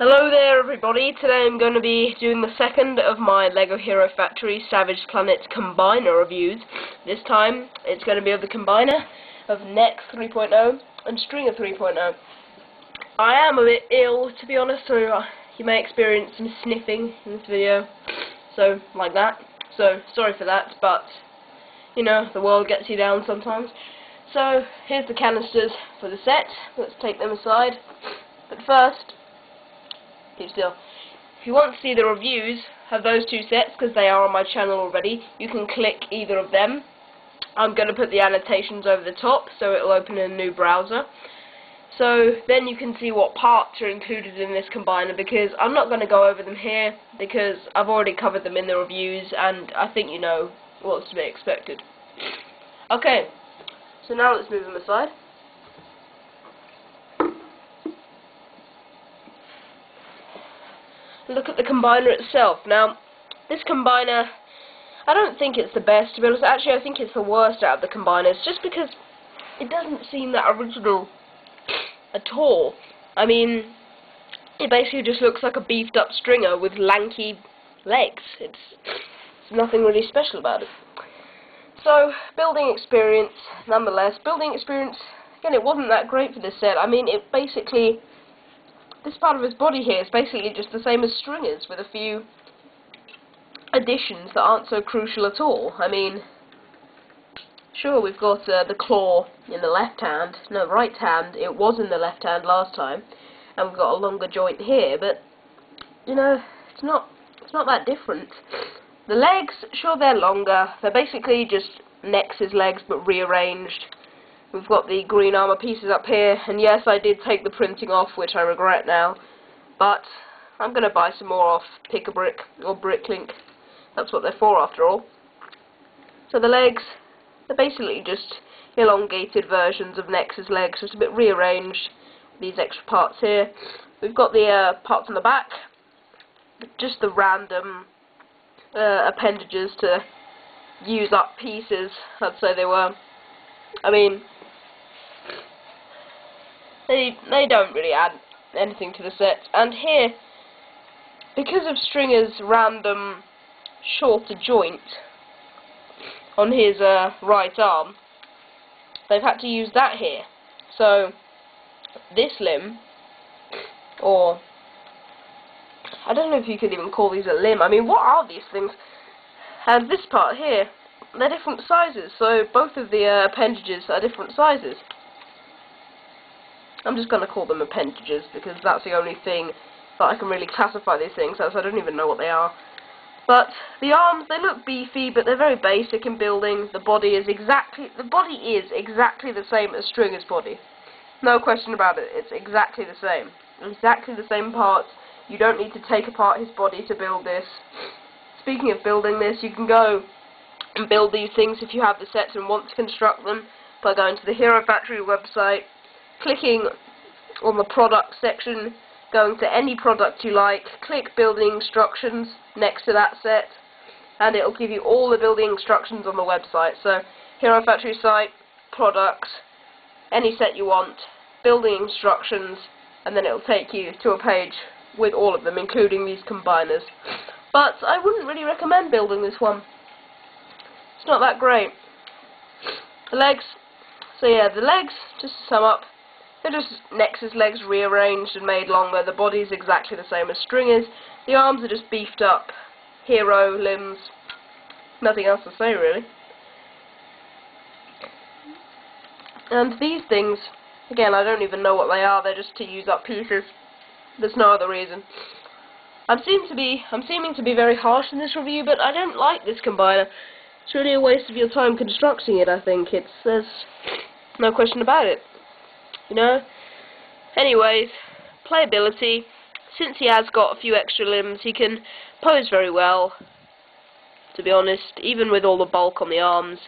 Hello there everybody, today I'm going to be doing the second of my LEGO Hero Factory Savage Planets Combiner reviews. This time it's going to be of the combiner of Nex 3.0 and Stringer 3.0. I am a bit ill, to be honest, so you may experience some sniffing in this video, so like that. So sorry for that, but you know, the world gets you down sometimes. So here's the canisters for the set. Let's take them aside. But first, still, if you want to see the reviews of those two sets, because they are on my channel already, you can click either of them. I'm going to put the annotations over the top so it will open in a new browser. So then you can see what parts are included in this combiner, because I'm not going to go over them here because I've already covered them in the reviews and I think you know what's to be expected. Okay, so now let's move them aside. Look at the combiner itself. Now, this combiner, I don't think it's the best, to be honest. Actually, I think it's the worst out of the combiners, just because it doesn't seem that original at all. I mean, it basically just looks like a beefed up stringer with lanky legs. It's nothing really special about it. So, building experience, nonetheless. Building experience, again, it wasn't that great for this set. I mean, it basically, this part of his body here is basically just the same as Stringer's, with a few additions that aren't so crucial at all. I mean, sure, we've got the claw in the left hand, no, right hand. It was in the left hand last time, and we've got a longer joint here, but you know, it's not that different. The legs, sure, they're longer. They're basically just Nex's legs but rearranged. We've got the green armor pieces up here, and yes, I did take the printing off, which I regret now, but I'm going to buy some more off Pick-a-Brick or Bricklink. That's what they're for, after all. So the legs, they're basically just elongated versions of Nex's legs, just a bit rearranged, these extra parts here. We've got the parts on the back, just the random appendages to use up pieces, I'd say they were. I mean, they don't really add anything to the set. And here, because of Stringer's random shorter joint on his right arm, they've had to use that here. So this limb, or I don't know if you could even call these a limb. I mean, what are these things? And this part here, they're different sizes, so both of the appendages are different sizes. I'm just going to call them appendages because that's the only thing that I can really classify these things as. I don't even know what they are. But the arms, they look beefy, but they're very basic in building. The body is exactly the same as Stringer's body. No question about it. It's exactly the same. Exactly the same parts. You don't need to take apart his body to build this. Speaking of building this, you can go and build these things if you have the sets and want to construct them by going to the Hero Factory website, clicking on the product section, going to any product you like, click building instructions next to that set, and it will give you all the building instructions on the website. So Hero Factory site, products, any set you want, building instructions, and then it will take you to a page with all of them, including these combiners. But I wouldn't really recommend building this one. It's not that great. The legs, so yeah, the legs, just to sum up, they're just Nex's legs rearranged and made longer. The body's exactly the same as Stringer's. The arms are just beefed up hero limbs. Nothing else to say, really. And these things, again, I don't even know what they are. They're just to use up pieces. There's no other reason. I'm seeming to be very harsh in this review, but I don't like this combiner. It's really a waste of your time constructing it, I think. There's no question about it. You know? Anyways, playability. Since he has got a few extra limbs, he can pose very well, to be honest. Even with all the bulk on the arms,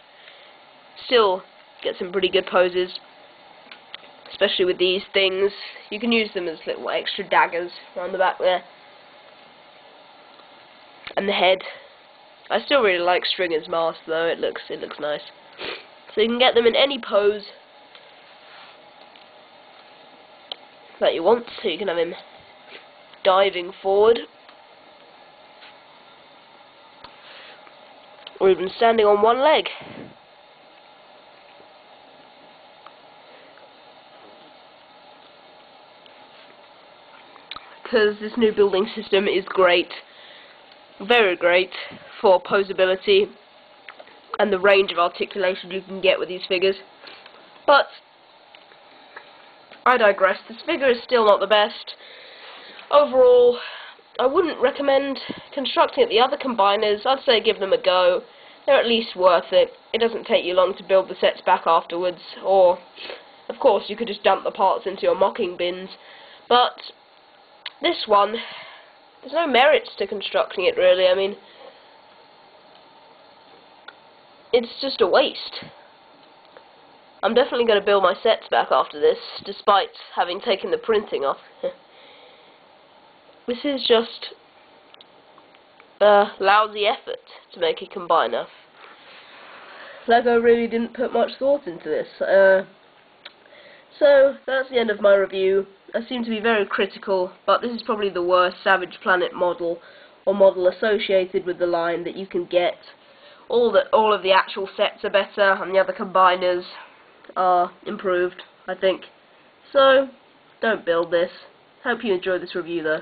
still get some pretty good poses. Especially with these things. You can use them as little extra daggers around the back there. And the head. I still really like Stringer's mask though, it looks nice. So you can get them in any pose that you want, so you can have him diving forward, or even standing on one leg. Because this new building system is great, very great, for posability and the range of articulation you can get with these figures. But I digress. This figure is still not the best. Overall, I wouldn't recommend constructing it. The other combiners, I'd say give them a go. They're at least worth it. It doesn't take you long to build the sets back afterwards, or, of course, you could just dump the parts into your mocking bins. But this one, there's no merits to constructing it, really. I mean, it's just a waste. I'm definitely going to build my sets back after this, despite having taken the printing off. This is just a lousy effort to make a combiner. LEGO really didn't put much thought into this. So, that's the end of my review. I seem to be very critical, but this is probably the worst Savage Planet model, or model associated with the line, that you can get. All of the actual sets are better, and the other combiners are improved, I think. So, don't build this. Hope you enjoyed this review though.